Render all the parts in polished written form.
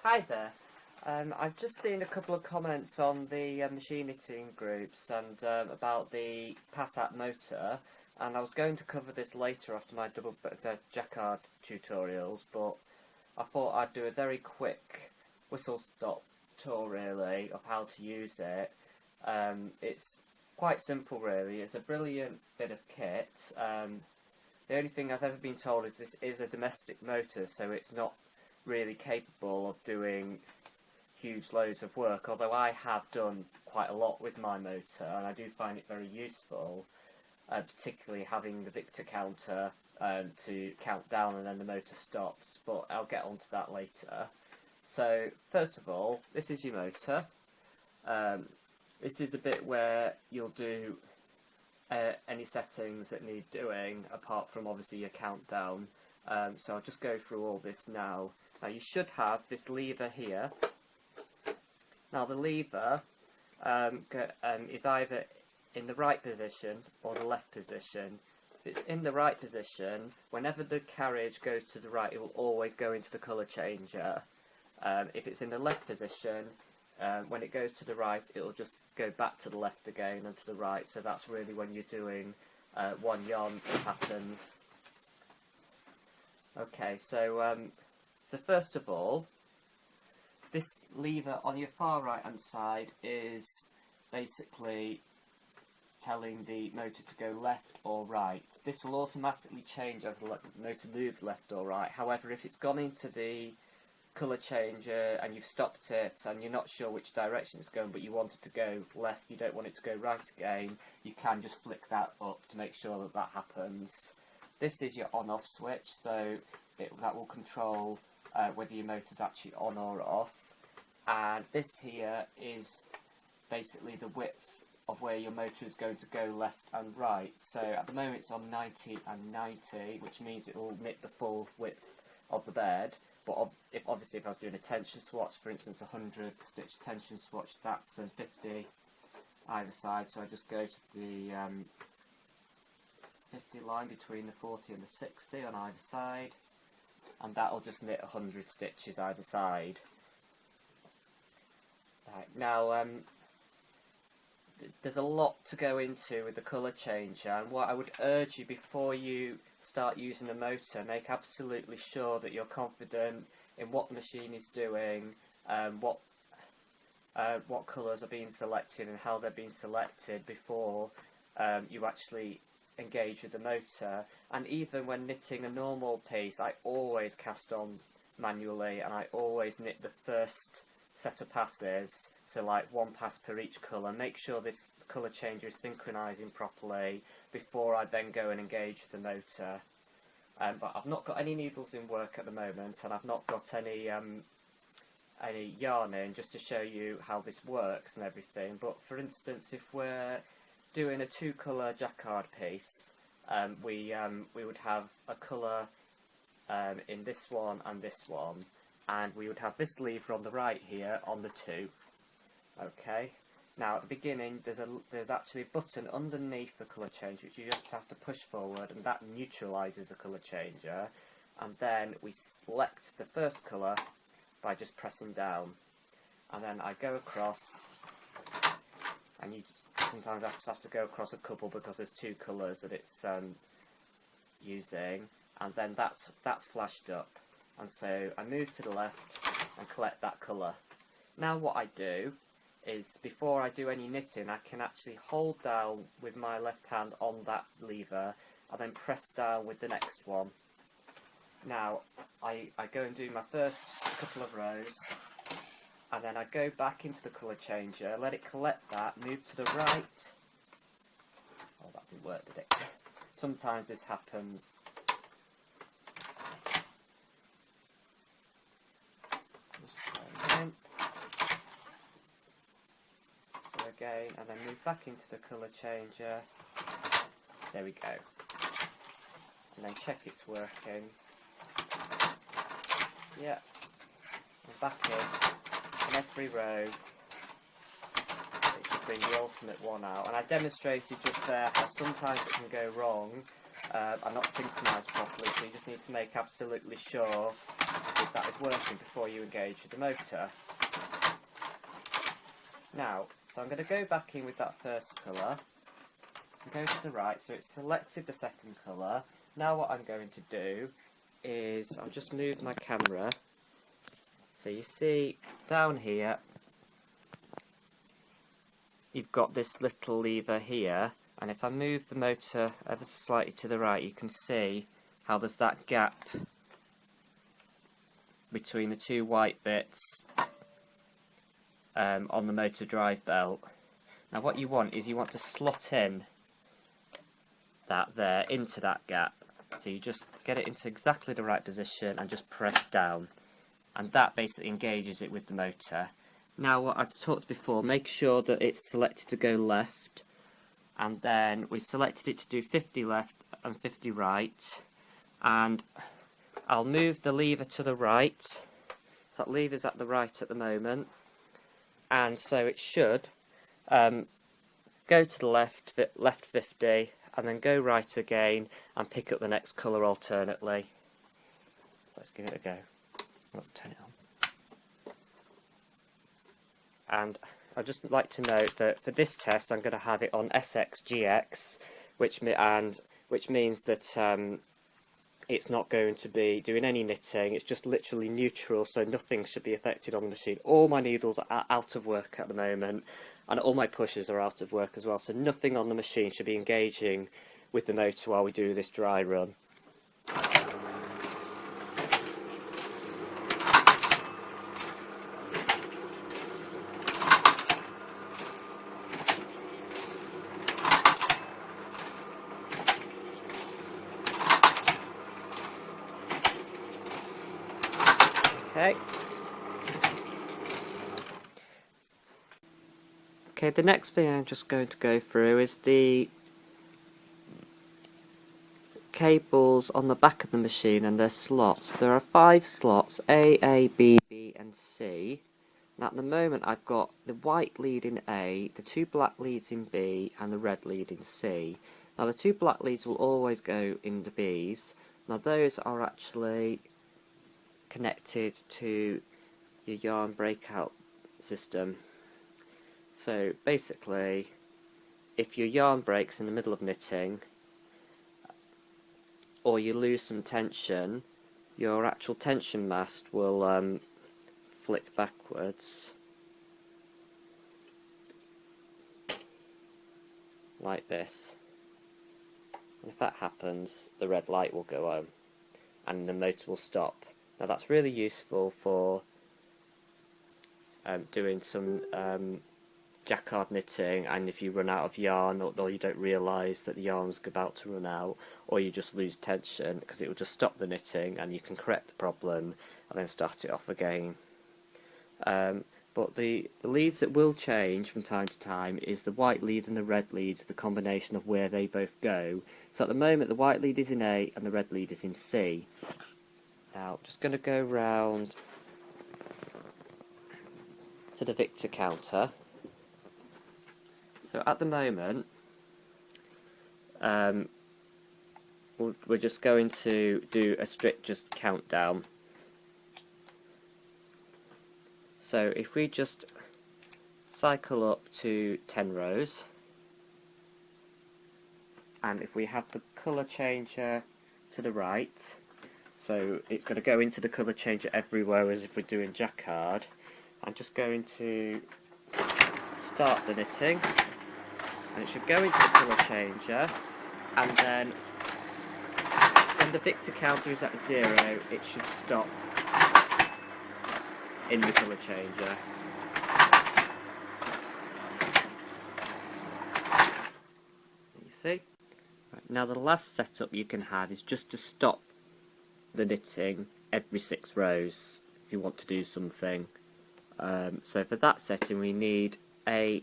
Hi there. I've just seen a couple of comments on the machine knitting groups and about the Passap motor, and I was going to cover this later after my double jacquard tutorials, but I thought I'd do a very quick whistle stop tour really of how to use it. It's quite simple really. It's a brilliant bit of kit. The only thing I've ever been told is this is a domestic motor, so it's not really capable of doing huge loads of work, although I have done quite a lot with my motor and I do find it very useful, particularly having the Victor counter to count down and then the motor stops, but I'll get onto that later. So first of all, this is your motor. This is the bit where you'll do any settings that need doing, apart from obviously your countdown. So I'll just go through all this now. Now you should have this lever here. Now the lever is either in the right position or the left position. If it's in the right position, whenever the carriage goes to the right, it will always go into the colour changer. If it's in the left position, when it goes to the right, it will just go back to the left again and to the right. So that's really when you're doing one yarn patterns. Okay, so first of all, this lever on your far right hand side is basically telling the motor to go left or right. This will automatically change as the motor moves left or right. However, if it's gone into the colour changer and you've stopped it and you're not sure which direction it's going, but you want it to go left, you don't want it to go right again, you can just flick that up to make sure that that happens. This is your on-off switch, so that will control whether your motor's actually on or off. And this here is basically the width of where your motor is going to go left and right. So at the moment it's on 90 and 90, which means it will knit the full width of the bed. But obviously if I was doing a tension swatch, for instance a 100 stitch tension swatch, that's a 50 either side. So I just go to the 50 line between the 40 and the 60 on either side, and that'll just knit 100 stitches either side. Right, now there's a lot to go into with the colour changer, and what I would urge you before you start using the motor, make absolutely sure that you're confident in what the machine is doing, what colours are being selected and how they're being selected before you actually engage with the motor. And even when knitting a normal piece, I always cast on manually and I always knit the first set of passes, so like one pass per each colour. Make sure this colour changer is synchronising properly before I then go and engage the motor. But I've not got any needles in work at the moment, and I've not got any yarn in, just to show you how this works and everything. But for instance, if we're doing a two-colour jacquard piece, we would have a colour in this one and this one, and we would have this lever on the right here on the two. Okay. Now at the beginning there's actually a button underneath the colour change which you just have to push forward, and that neutralises the colour changer, and then we select the first colour by just pressing down, and then I go across, and you sometimes have to go across a couple because there's two colours that it's using, and then that's flashed up, and so I move to the left and collect that colour. Now what I do is, before I do any knitting, I can actually hold down with my left hand on that lever and then press down with the next one. Now I go and do my first couple of rows, and then I go back into the colour changer, let it collect that, move to the right. Oh, that didn't work, did it? Sometimes this happens. Again, and then move back into the colour changer. There we go. And then check it's working. Yeah. And back in. And every row it should bring the ultimate one out. And I demonstrated just there how sometimes it can go wrong are not synchronised properly, so you just need to make absolutely sure that is working before you engage with the motor. Now, so I'm going to go back in with that first colour and go to the right, so it's selected the second colour. Now what I'm going to do is I'll just move my camera, so you see down here you've got this little lever here, and if I move the motor ever so slightly to the right, you can see how there's that gap between the two white bits on the motor drive belt. Now what you want is you want to slot in that there into that gap. So you just get it into exactly the right position and just press down, and that basically engages it with the motor. Now what I talked before, make sure that it's selected to go left, and then we selected it to do 50 left and 50 right, and I'll move the lever to the right. So that lever's at the right at the moment, and so it should go to the left 50, and then go right again and pick up the next colour alternately. Let's give it a go. I'll turn it on. And I'd just like to note that for this test I'm going to have it on SXGX, which means that it's not going to be doing any knitting. It's just literally neutral, so nothing should be affected on the machine. All my needles are out of work at the moment, and all my pushers are out of work as well, so nothing on the machine should be engaging with the motor while we do this dry run. Okay, the next thing I'm just going to go through is the cables on the back of the machine and their slots. There are 5 slots, A, B, and C. And at the moment I've got the white lead in A, the 2 black leads in B, and the red lead in C. Now the 2 black leads will always go in the Bs. Now those are actually connected to your yarn breakout system. So basically, if your yarn breaks in the middle of knitting, or you lose some tension, your actual tension mast will flick backwards like this. And if that happens, the red light will go on and the motor will stop. Now that's really useful for doing some jacquard knitting, and if you run out of yarn, or you don't realise that the yarn's about to run out, or you just lose tension, because it will just stop the knitting and you can correct the problem and then start it off again. But the leads that will change from time to time is the white lead and the red lead, the combination of where they both go. So at the moment the white lead is in A and the red lead is in C. Now I'm just going to go round to the Victor counter. So at the moment, we're just going to do a strict just countdown. So if we just cycle up to 10 rows, and if we have the colour changer to the right, so it's going to go into the colour changer everywhere as if we're doing jacquard. I'm just going to start the knitting, and it should go into the colour changer, and then when the Victor counter is at 0, it should stop in the colour changer. You see? Right, now the last setup you can have is just to stop the knitting every 6 rows if you want to do something. So for that setting we need A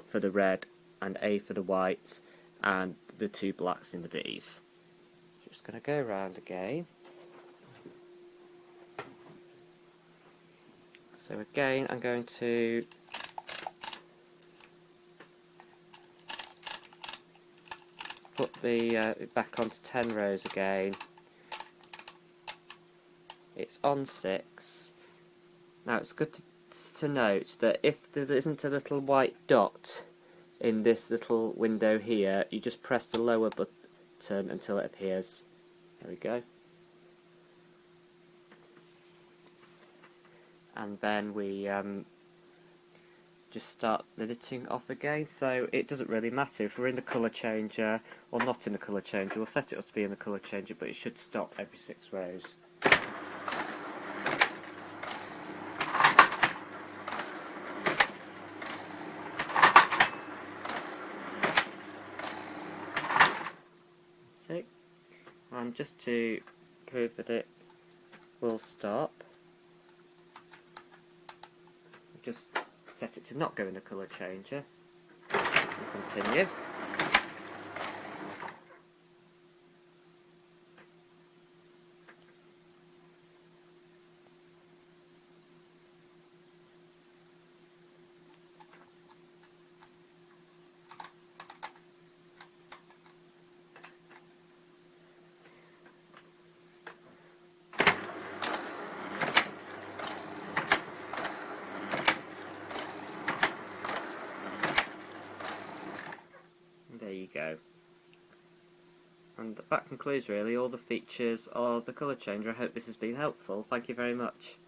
for the red and A for the white and the 2 blacks in the Bs. Just going to go around again. So again I'm going to put the back onto 10 rows again. It's on 6. Now it's good to note that if there isn't a little white dot in this little window here, you just press the lower button until it appears. There we go. And then we just start the knitting off again. So it doesn't really matter if we're in the colour changer or not in the colour changer. We'll set it up to be in the colour changer, but it should stop every 6 rows. See? And just to prove that it will stop, just set it to not go in the colour changer and continue. There you go. And that concludes really all the features of the colour changer. I hope this has been helpful. Thank you very much.